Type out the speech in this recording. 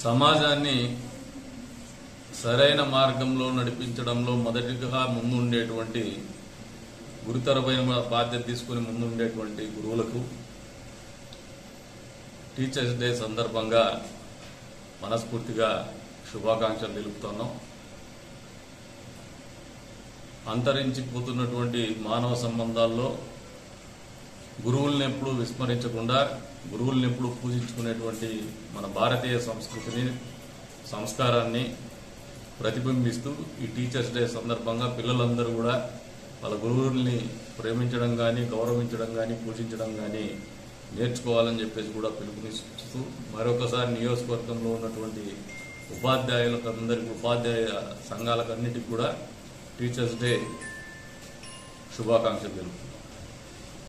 సమాజాన్ని సరైన మార్గంలో నడిపించడంలో మొదటిగా ముందుండేటువంటి గురుతరమైన బాధ్యత తీసుకుని ముందుండేటువంటి గురువులకు టీచర్స్ డే సందర్భంగా మనస్ఫూర్తిగా శుభాకాంక్షలు తెలుపుతున్నాం. అంతరించిపోతున్నటువంటి మానవ సంబంధాల్లో గురువుల్ని ఎప్పుడు విస్మరించకుండా, గురువుల్ని ఎప్పుడు పూజించుకునేటువంటి మన భారతీయ సంస్కృతిని, సంస్కారాన్ని ప్రతిబింబిస్తూ ఈ టీచర్స్ డే సందర్భంగా పిల్లలందరూ కూడా వాళ్ళ గురువుల్ని ప్రేమించడం కానీ, గౌరవించడం కానీ, పూజించడం కానీ నేర్చుకోవాలని చెప్పేసి కూడా పిలుపునిస్తూ మరొకసారి నియోజకవర్గంలో ఉన్నటువంటి ఉపాధ్యాయులకు అందరికీ, ఉపాధ్యాయ సంఘాలకు అన్నిటికీ కూడా టీచర్స్ డే శుభాకాంక్షలు తెలుపుతున్నాను.